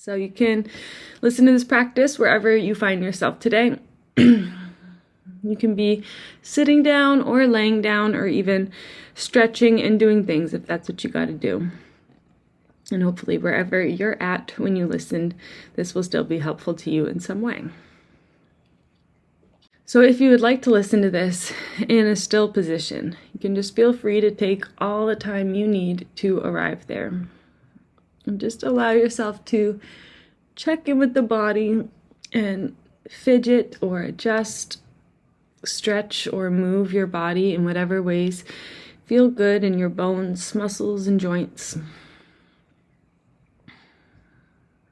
So you can listen to this practice wherever you find yourself today. You can be sitting down or laying down or even stretching and doing things if that's what you got to do. And hopefully wherever you're at when you listen, this will still be helpful to you in some way. So if you would like to listen to this in a still position, you can just feel free to take all the time you need to arrive there. And just allow yourself to check in with the body and fidget or adjust, stretch or move your body in whatever ways feel good in your bones, muscles, and joints.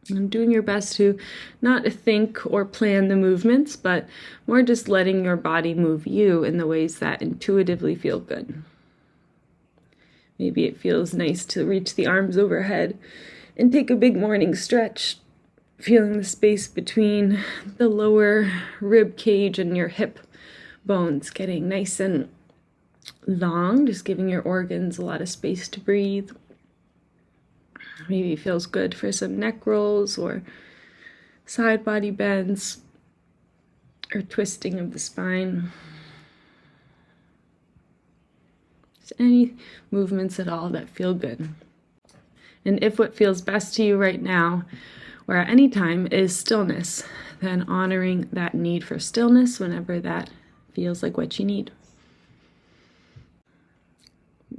And doing your best to not think or plan the movements, but more just letting your body move you in the ways that intuitively feel good. Maybe it feels nice to reach the arms overhead and take a big morning stretch, feeling the space between the lower rib cage and your hip bones getting nice and long, just giving your organs a lot of space to breathe. Maybe it feels good for some neck rolls or side body bends or twisting of the spine. Just any movements at all that feel good. And if what feels best to you right now or at any time is stillness, then honoring that need for stillness whenever that feels like what you need.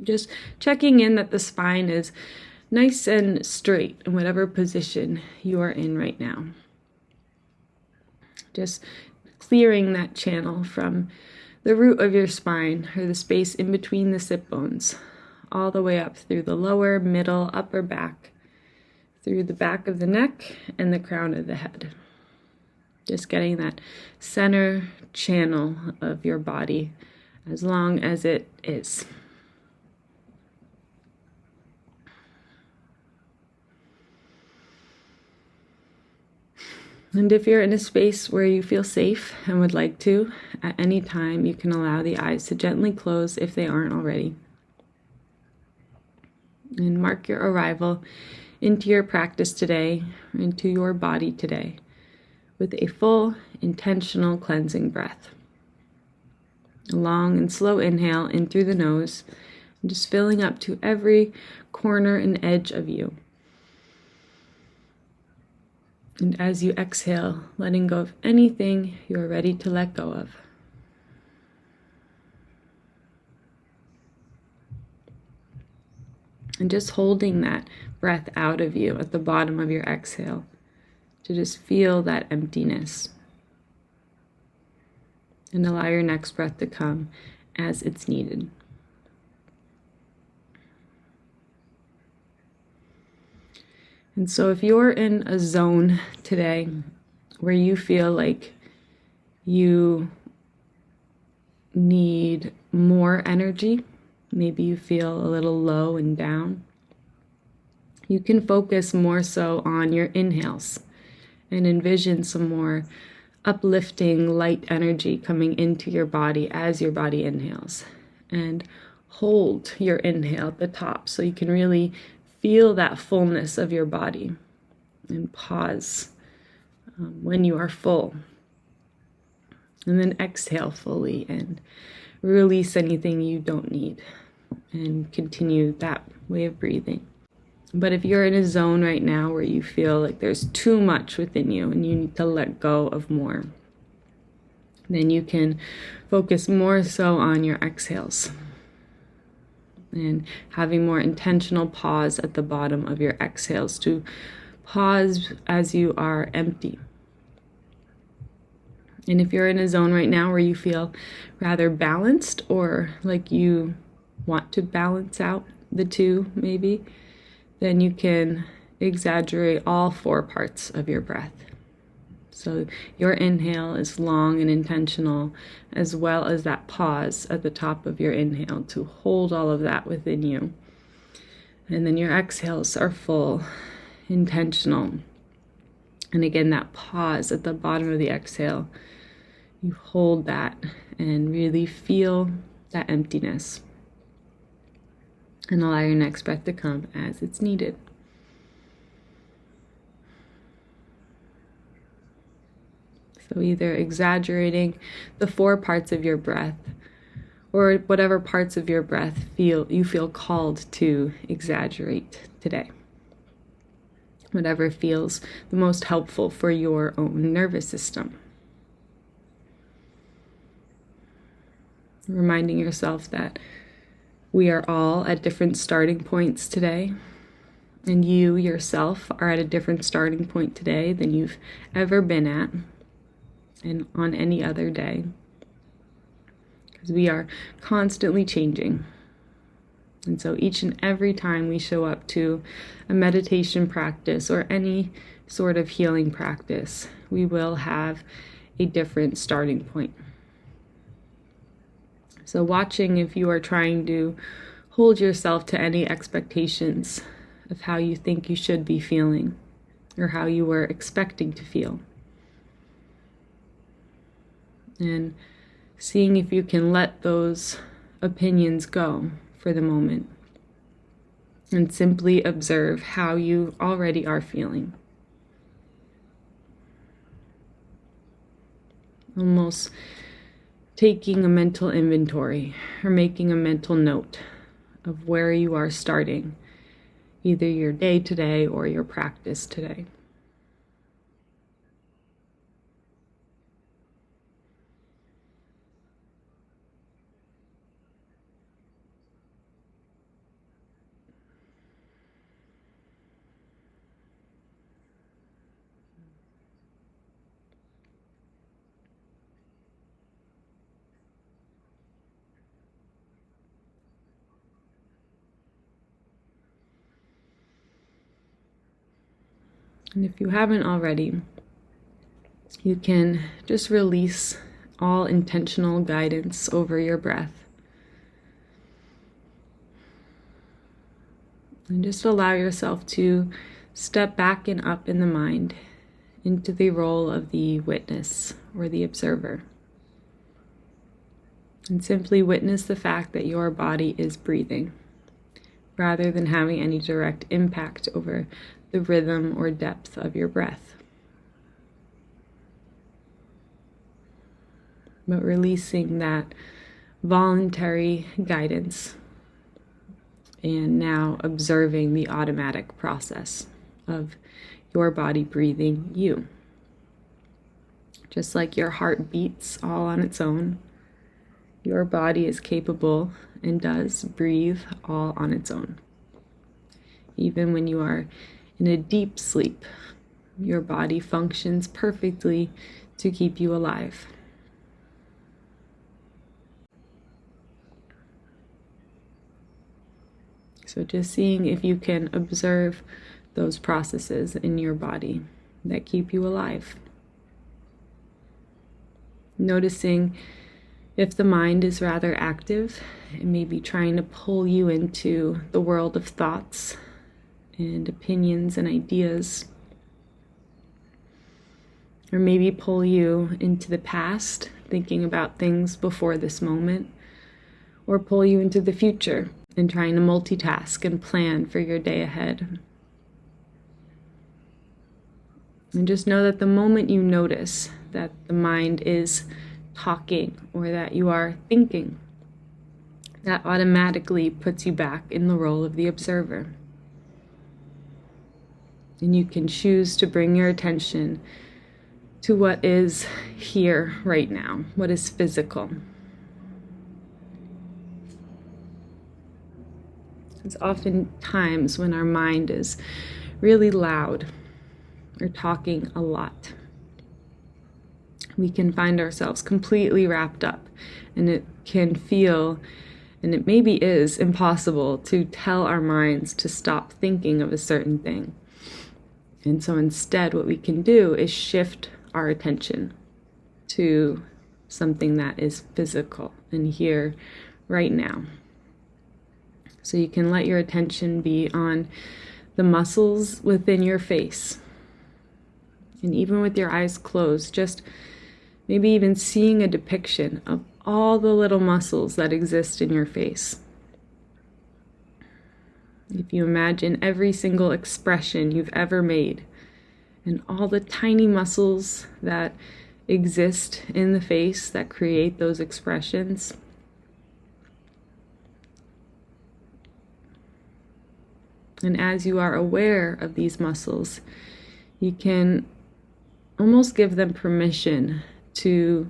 Just checking in that the spine is nice and straight in whatever position you are in right now. Just clearing that channel from the root of your spine, or the space in between the sit bones, all the way up through the lower, middle, upper back, through the back of the neck and the crown of the head. Just getting that center channel of your body as long as it is. And if you're in a space where you feel safe and would like to, at any time you can allow the eyes to gently close if they aren't already. And mark your arrival into your practice today, into your body today, with a full, intentional cleansing breath. A long and slow inhale in through the nose, and just filling up to every corner and edge of you. And as you exhale, letting go of anything you are ready to let go of. And just holding that breath out of you at the bottom of your exhale to just feel that emptiness. And allow your next breath to come as it's needed. And so if you're in a zone today where you feel like you need more energy, maybe you feel a little low and down, you can focus more so on your inhales and envision some more uplifting light energy coming into your body as your body inhales. And hold your inhale at the top so you can really feel that fullness of your body, and pause when you are full. And then exhale fully and release anything you don't need, and continue that way of breathing. But if you're in a zone right now where you feel like there's too much within you and you need to let go of more, then you can focus more so on your exhales and having more intentional pause at the bottom of your exhales, to pause as you are empty. And if you're in a zone right now where you feel rather balanced, or like you want to balance out the two maybe, then you can exaggerate all four parts of your breath. So your inhale is long and intentional, as well as that pause at the top of your inhale to hold all of that within you. And then your exhales are full, intentional. And again, that pause at the bottom of the exhale, you hold that and really feel that emptiness. And allow your next breath to come as it's needed. So either exaggerating the 4 parts of your breath, or whatever parts of your breath you feel called to exaggerate today. Whatever feels the most helpful for your own nervous system. Reminding yourself that we are all at different starting points today, and you yourself are at a different starting point today than you've ever been at, and on any other day. Because we are constantly changing. And so each and every time we show up to a meditation practice or any sort of healing practice, we will have a different starting point. So watching if you are trying to hold yourself to any expectations of how you think you should be feeling or how you were expecting to feel. And seeing if you can let those opinions go for the moment and simply observe how you already are feeling. Almost taking a mental inventory or making a mental note of where you are starting, either your day today or your practice today. And if you haven't already, you can just release all intentional guidance over your breath. And just allow yourself to step back and up in the mind into the role of the witness or the observer. And simply witness the fact that your body is breathing, rather than having any direct impact over the rhythm or depth of your breath. But releasing that voluntary guidance and now observing the automatic process of your body breathing you. Just like your heart beats all on its own, your body is capable and does breathe all on its own. Even when you are in a deep sleep, your body functions perfectly to keep you alive. So just seeing if you can observe those processes in your body that keep you alive. Noticing if the mind is rather active and maybe trying to pull you into the world of thoughts and opinions and ideas, or maybe pull you into the past, thinking about things before this moment, or pull you into the future and trying to multitask and plan for your day ahead. And just know that the moment you notice that the mind is talking or that you are thinking, that automatically puts you back in the role of the observer. And you can choose to bring your attention to what is here right now, what is physical. It's often times when our mind is really loud or talking a lot. We can find ourselves completely wrapped up, and it can feel, and it maybe is, impossible to tell our minds to stop thinking of a certain thing. And so instead, what we can do is shift our attention to something that is physical and here right now. So you can let your attention be on the muscles within your face. And even with your eyes closed, just maybe even seeing a depiction of all the little muscles that exist in your face. If you imagine every single expression you've ever made and all the tiny muscles that exist in the face that create those expressions. And as you are aware of these muscles, you can almost give them permission to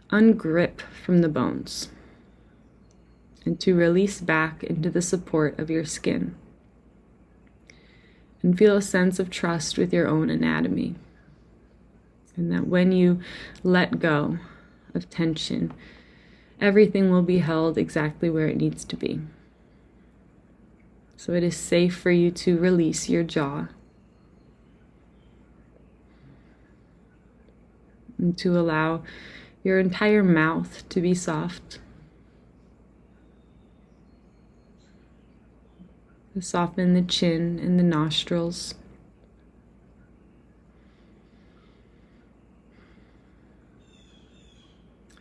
ungrip from the bones and to release back into the support of your skin. And feel a sense of trust with your own anatomy. And that when you let go of tension, everything will be held exactly where it needs to be. So it is safe for you to release your jaw and to allow your entire mouth to be soft. To soften the chin and the nostrils.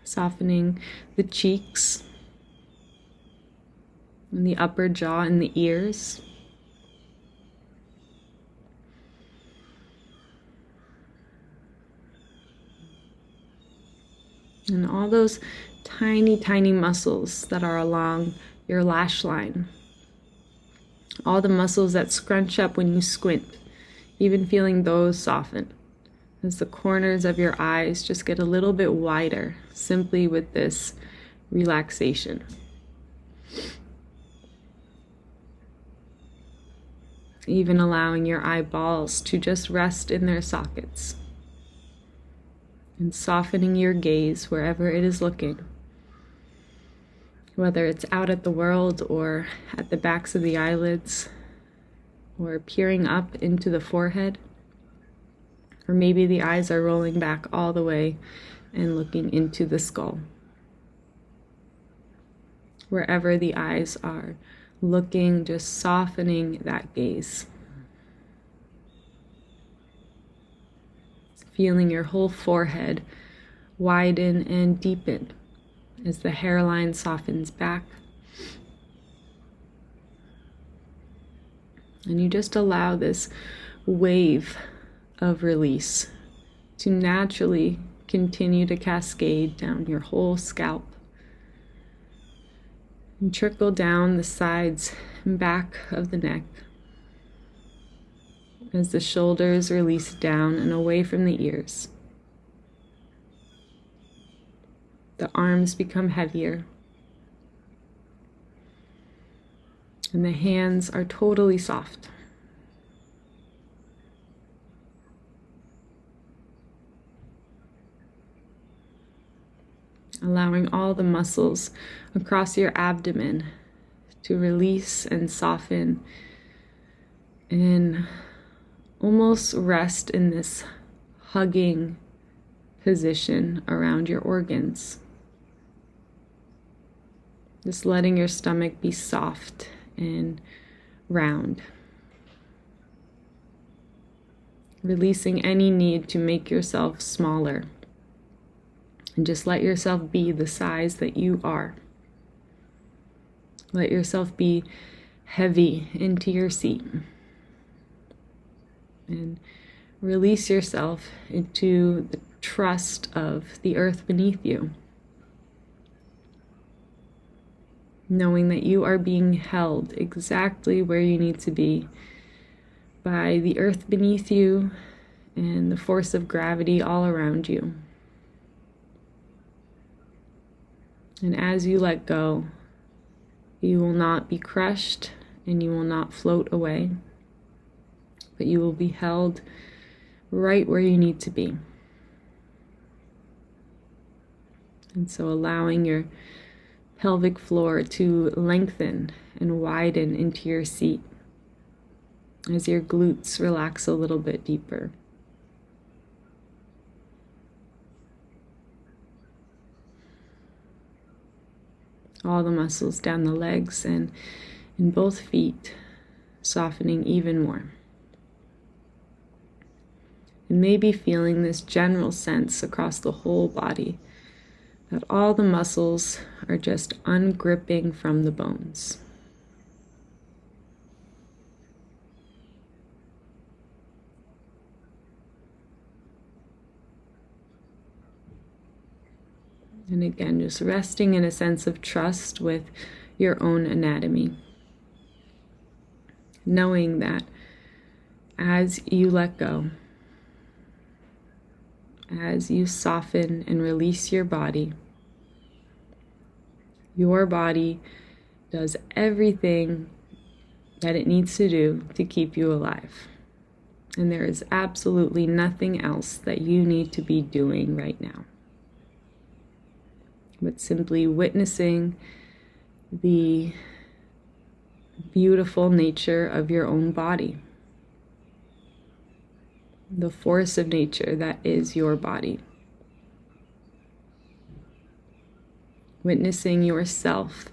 Softening the cheeks and the upper jaw and the ears. And all those tiny, tiny muscles that are along your lash line. All the muscles that scrunch up when you squint, even feeling those soften as the corners of your eyes just get a little bit wider simply with this relaxation. Even allowing your eyeballs to just rest in their sockets and softening your gaze wherever it is looking. Whether it's out at the world or at the backs of the eyelids or peering up into the forehead, or maybe the eyes are rolling back all the way and looking into the skull. Wherever the eyes are looking, just softening that gaze. Feeling your whole forehead widen and deepen as the hairline softens back. And you just allow this wave of release to naturally continue to cascade down your whole scalp and trickle down the sides and back of the neck as the shoulders release down and away from the ears. The arms become heavier. And the hands are totally soft. Allowing all the muscles across your abdomen to release and soften and almost rest in this hugging position around your organs. Just letting your stomach be soft and round. Releasing any need to make yourself smaller. And just let yourself be the size that you are. Let yourself be heavy into your seat. And release yourself into the trust of the earth beneath you. Knowing that you are being held exactly where you need to be by the earth beneath you and the force of gravity all around you. And as you let go, you will not be crushed and you will not float away, but you will be held right where you need to be. And so allowing your pelvic floor to lengthen and widen into your seat as your glutes relax a little bit deeper. All the muscles down the legs and in both feet softening even more. And maybe feeling this general sense across the whole body that all the muscles are just ungripping from the bones. And again, just resting in a sense of trust with your own anatomy. Knowing that as you let go, as you soften and release your body does everything that it needs to do to keep you alive. And there is absolutely nothing else that you need to be doing right now, but simply witnessing the beautiful nature of your own body, the force of nature that is your body. Witnessing yourself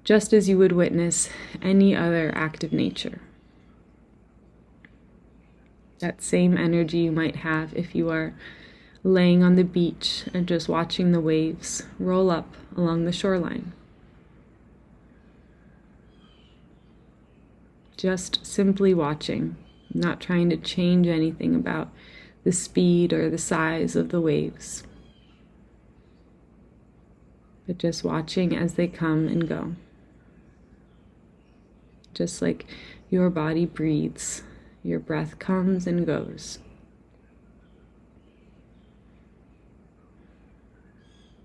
just as you would witness any other act of nature. That same energy you might have if you are laying on the beach and just watching the waves roll up along the shoreline. Just simply watching, not trying to change anything about the speed or the size of the waves, but just watching as they come and go. Just like your body breathes, your breath comes and goes.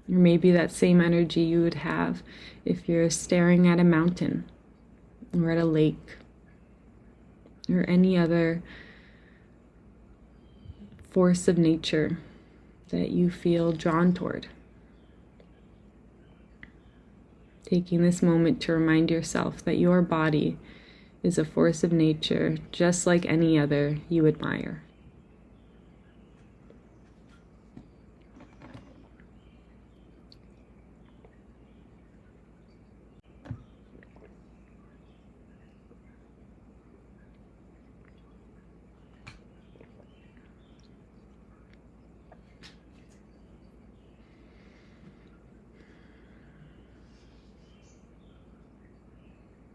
Or maybe that same energy you would have if you're staring at a mountain or at a lake or any other force of nature that you feel drawn toward. Taking this moment to remind yourself that your body is a force of nature just like any other you admire.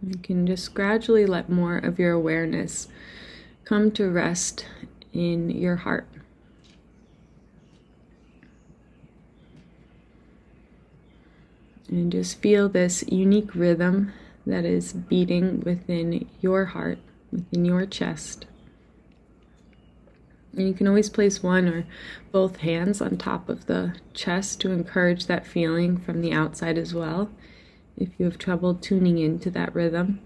You can just gradually let more of your awareness come to rest in your heart. And just feel this unique rhythm that is beating within your heart, within your chest. And you can always place one or both hands on top of the chest to encourage that feeling from the outside as well, if you have trouble tuning into that rhythm.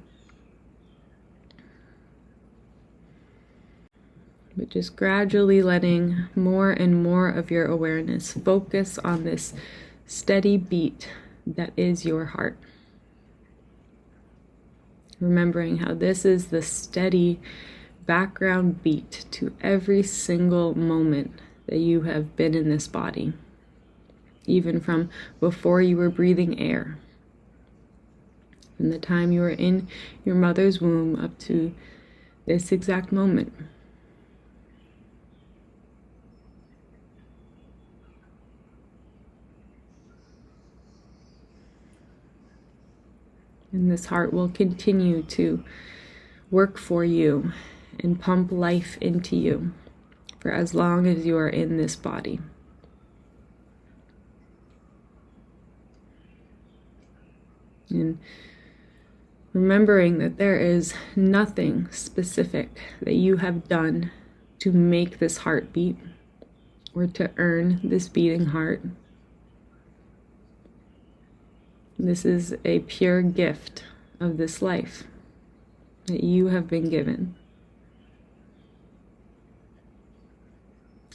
But just gradually letting more and more of your awareness focus on this steady beat that is your heart. Remembering how this is the steady background beat to every single moment that you have been in this body, even from before you were breathing air, from the time you were in your mother's womb up to this exact moment. And this heart will continue to work for you and pump life into you for as long as you are in this body. And remembering that there is nothing specific that you have done to make this heart beat or to earn this beating heart. This is a pure gift of this life that you have been given.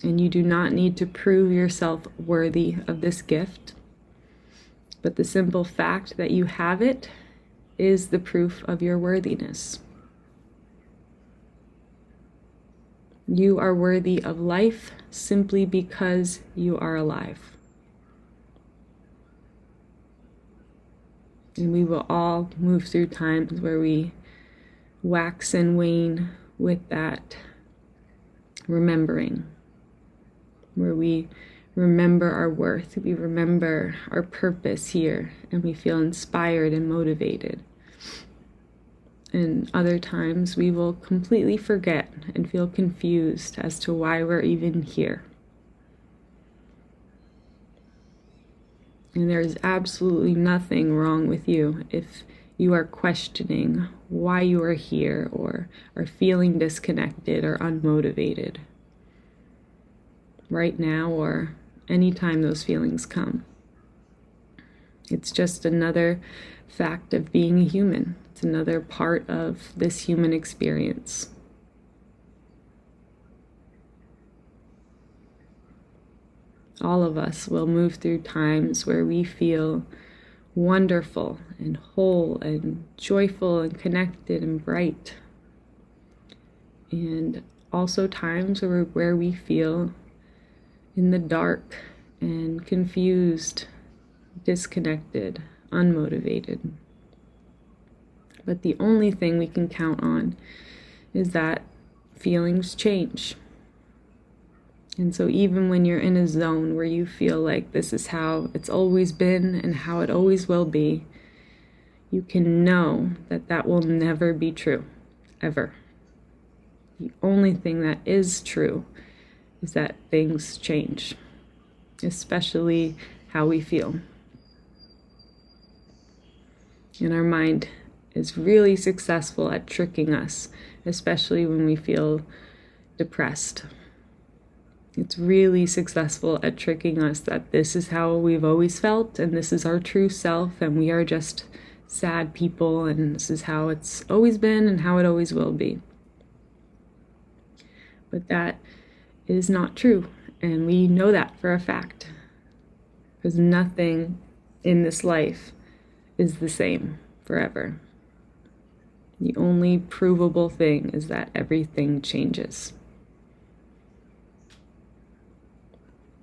And you do not need to prove yourself worthy of this gift, but the simple fact that you have it is the proof of your worthiness. You are worthy of life simply because you are alive. And we will all move through times where we wax and wane with that remembering, where we remember our worth, we remember our purpose here, and we feel inspired and motivated. And other times we will completely forget and feel confused as to why we're even here. And there is absolutely nothing wrong with you if you are questioning why you are here or are feeling disconnected or unmotivated right now or anytime those feelings come. It's just another fact of being a human. It's another part of this human experience. All of us will move through times where we feel wonderful and whole and joyful and connected and bright. And also times where we feel in the dark and confused, disconnected, unmotivated. But the only thing we can count on is that feelings change. And so even when you're in a zone where you feel like this is how it's always been and how it always will be, you can know that that will never be true, ever. The only thing that is true is that things change, especially how we feel. And our mind is really successful at tricking us, especially when we feel depressed. It's really successful at tricking us that this is how we've always felt and this is our true self and we are just sad people and this is how it's always been and how it always will be. But that is not true, and we know that for a fact, because nothing in this life is the same forever. The only provable thing is that everything changes.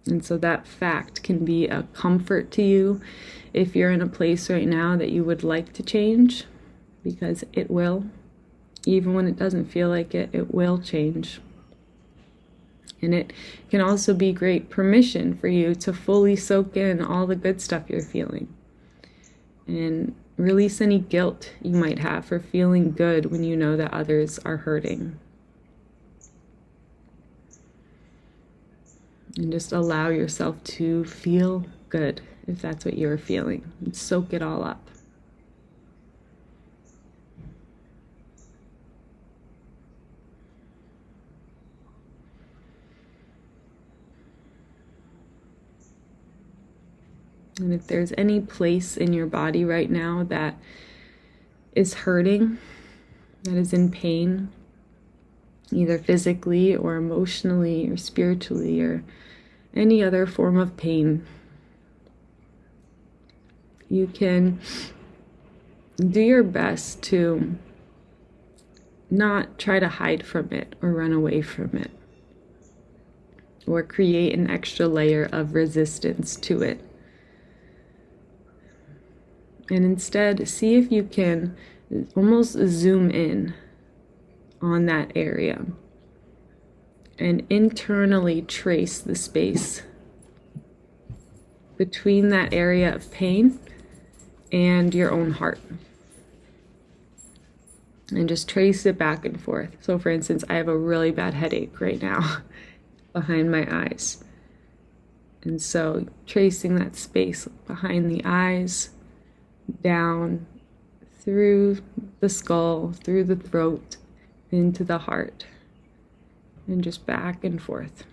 And so that fact can be a comfort to you if you're in a place right now that you would like to change, because it will. Even when it doesn't feel like it, it will change. And it can also be great permission for you to fully soak in all the good stuff you're feeling and release any guilt you might have for feeling good when you know that others are hurting. And just allow yourself to feel good if that's what you're feeling. And soak it all up. And if there's any place in your body right now that is hurting, that is in pain, either physically or emotionally or spiritually or any other form of pain, you can do your best to not try to hide from it or run away from it or create an extra layer of resistance to it. And instead, see if you can almost zoom in on that area and internally trace the space between that area of pain and your own heart. And just trace it back and forth. So for instance, I have a really bad headache right now behind my eyes. And so tracing that space behind the eyes, down through the skull, through the throat, into the heart, and just back and forth.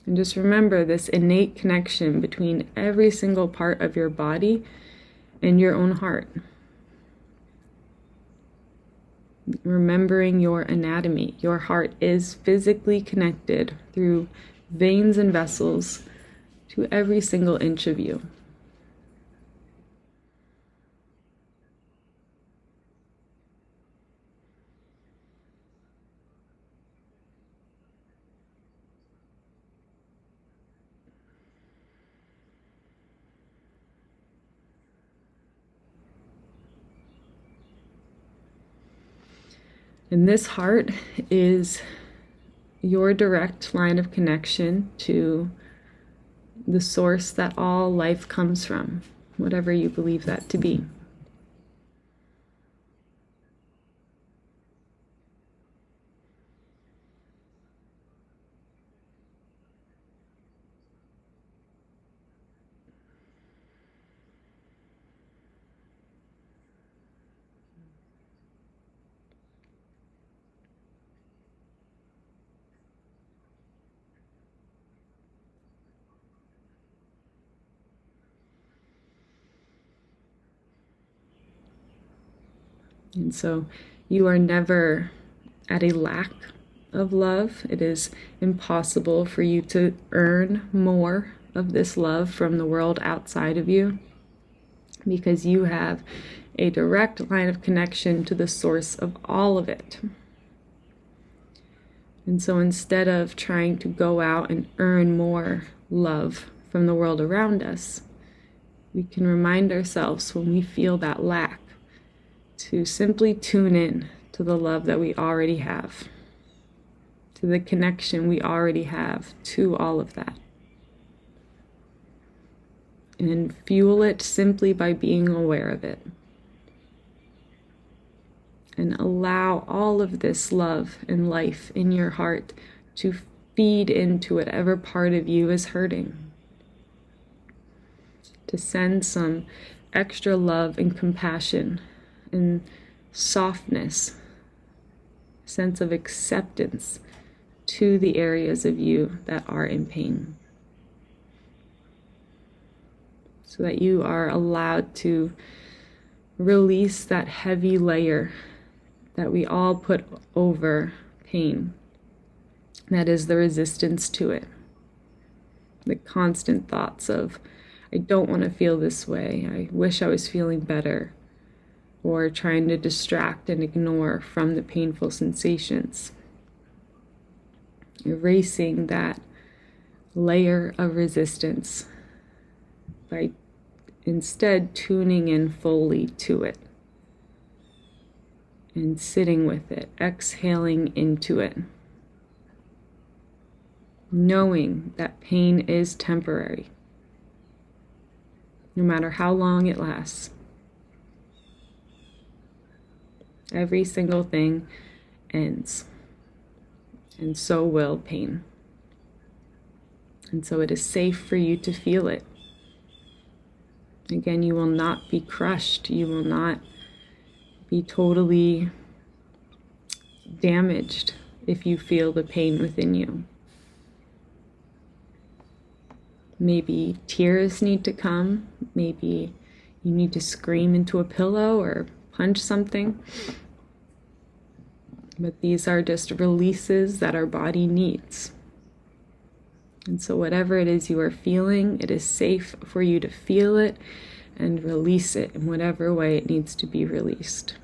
And just remember this innate connection between every single part of your body and your own heart. Remembering your anatomy. Your heart is physically connected through veins and vessels to every single inch of you. And this heart is your direct line of connection to the source that all life comes from, whatever you believe that to be. And so you are never at a lack of love. It is impossible for you to earn more of this love from the world outside of you, because you have a direct line of connection to the source of all of it. And so instead of trying to go out and earn more love from the world around us, we can remind ourselves when we feel that lack to simply tune in to the love that we already have, to the connection we already have to all of that. And fuel it simply by being aware of it. And allow all of this love and life in your heart to feed into whatever part of you is hurting. To send some extra love and compassion and softness, sense of acceptance to the areas of you that are in pain. So that you are allowed to release that heavy layer that we all put over pain. That is the resistance to it. The constant thoughts of, I don't want to feel this way. I wish I was feeling better. Or trying to distract and ignore from the painful sensations. Erasing that layer of resistance by instead tuning in fully to it. And sitting with it, exhaling into it. Knowing that pain is temporary, no matter how long it lasts. Every single thing ends, and so will pain. And so it is safe for you to feel it. Again, you will not be crushed. You will not be totally damaged if you feel the pain within you. Maybe tears need to come. Maybe you need to scream into a pillow or punch something. But these are just releases that our body needs. And so whatever it is you are feeling, it is safe for you to feel it and release it in whatever way it needs to be released.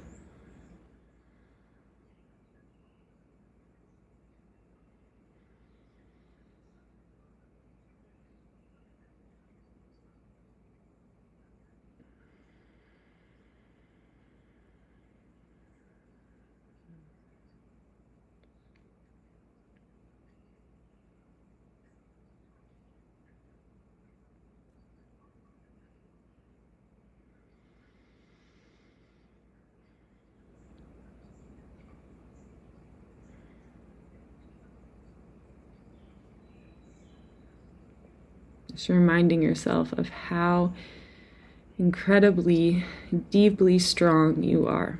Just reminding yourself of how incredibly, deeply strong you are.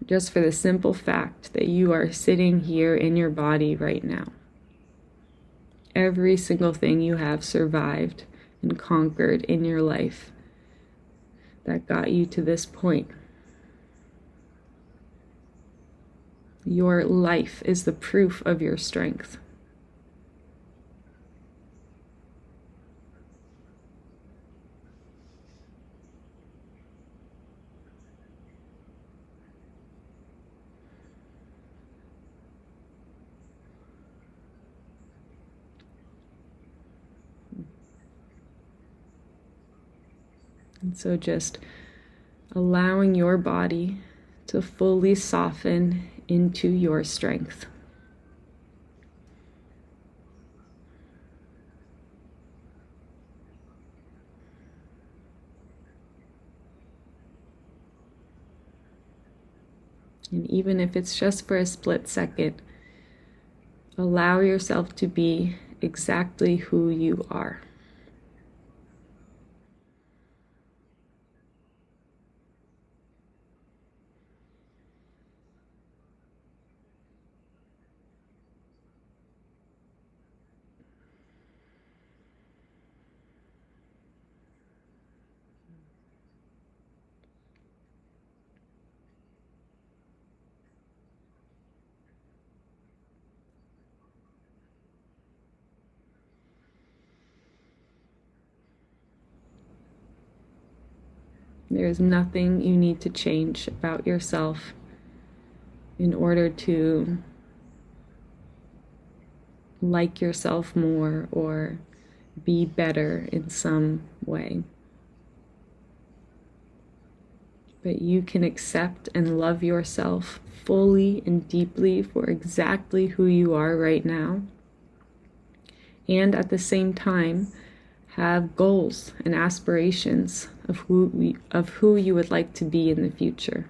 Just for the simple fact that you are sitting here in your body right now. Every single thing you have survived and conquered in your life that got you to this point. Your life is the proof of your strength. And so just allowing your body to fully soften into your strength. And even if it's just for a split second, allow yourself to be exactly who you are. There is nothing you need to change about yourself in order to like yourself more or be better in some way. But you can accept and love yourself fully and deeply for exactly who you are right now. And at the same time, have goals and aspirations of who you would like to be in the future.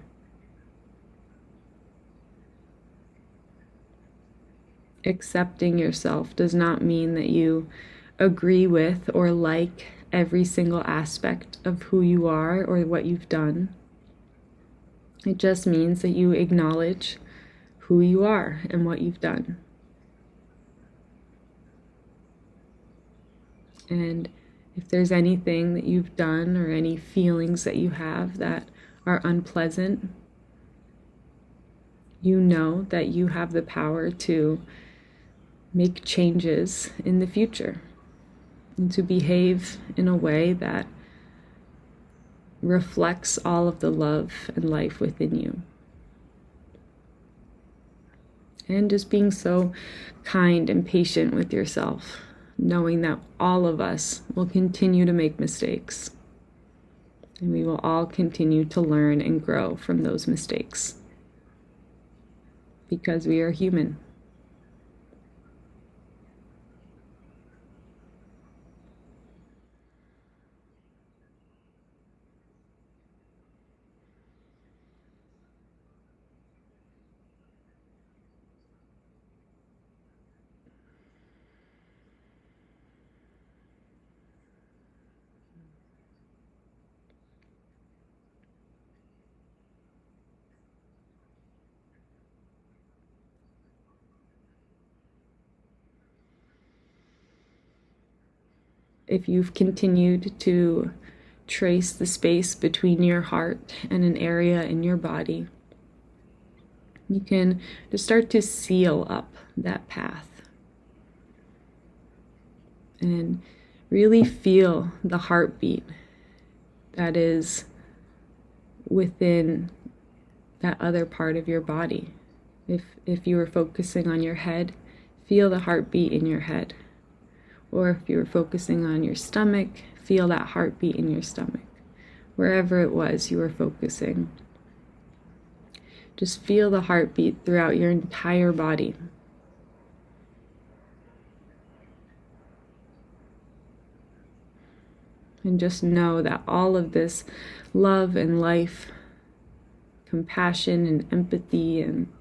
Accepting yourself does not mean that you agree with or like every single aspect of who you are or what you've done. It just means that you acknowledge who you are and what you've done. And if there's anything that you've done or any feelings that you have that are unpleasant, you know that you have the power to make changes in the future and to behave in a way that reflects all of the love and life within you. And just being so kind and patient with yourself, knowing that all of us will continue to make mistakes. And we will all continue to learn and grow from those mistakes. Because we are human. If you've continued to trace the space between your heart and an area in your body, you can just start to seal up that path and really feel the heartbeat that is within that other part of your body. If you were focusing on your head, feel the heartbeat in your head. Or if you were focusing on your stomach, feel that heartbeat in your stomach. Wherever it was you were focusing. Just feel the heartbeat throughout your entire body. And just know that all of this love and life, compassion and empathy and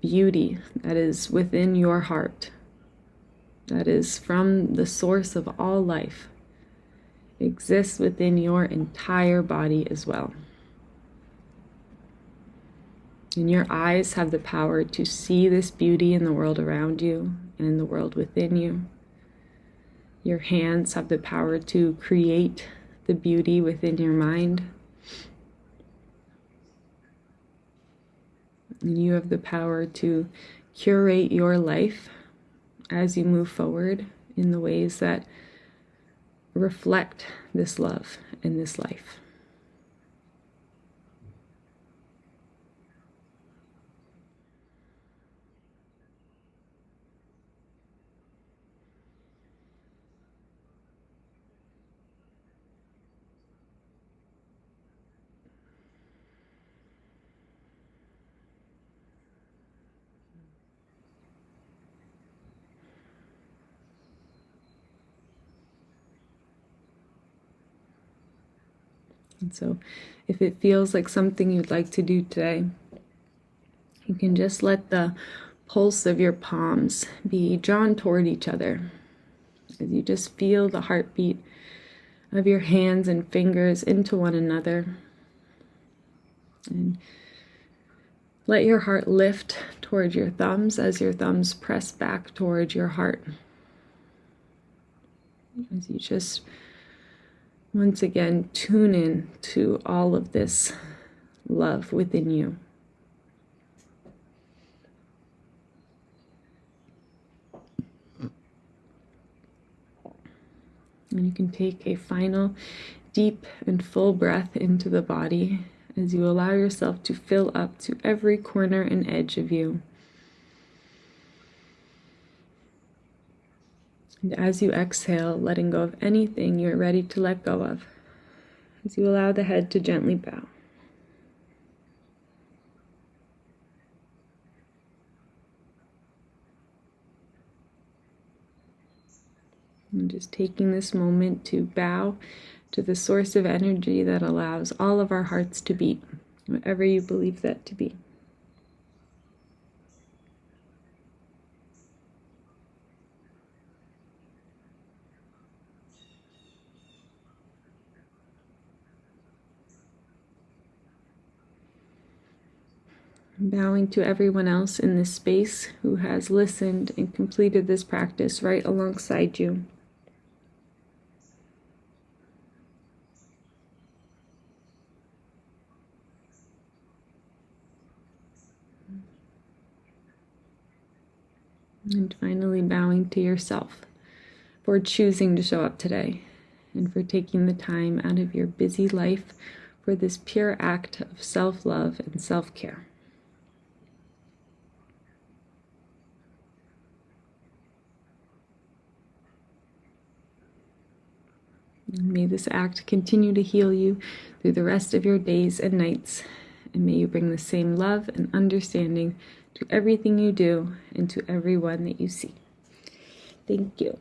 beauty that is within your heart, that is from the source of all life, exists within your entire body as well. And your eyes have the power to see this beauty in the world around you and in the world within you. Your hands have the power to create the beauty within your mind. And you have the power to curate your life as you move forward in the ways that reflect this love and this life. And so if it feels like something you'd like to do today, you can just let the pulse of your palms be drawn toward each other as you just feel the heartbeat of your hands and fingers into one another. And let your heart lift toward your thumbs as your thumbs press back toward your heart. As you just once again tune in to all of this love within you. And you can take a final deep and full breath into the body as you allow yourself to fill up to every corner and edge of you. And as you exhale, letting go of anything you're ready to let go of, as you allow the head to gently bow. And just taking this moment to bow to the source of energy that allows all of our hearts to beat, whatever you believe that to be. Bowing to everyone else in this space who has listened and completed this practice right alongside you. And finally, bowing to yourself for choosing to show up today and for taking the time out of your busy life for this pure act of self-love and self-care. And may this act continue to heal you through the rest of your days and nights. And may you bring the same love and understanding to everything you do and to everyone that you see. Thank you.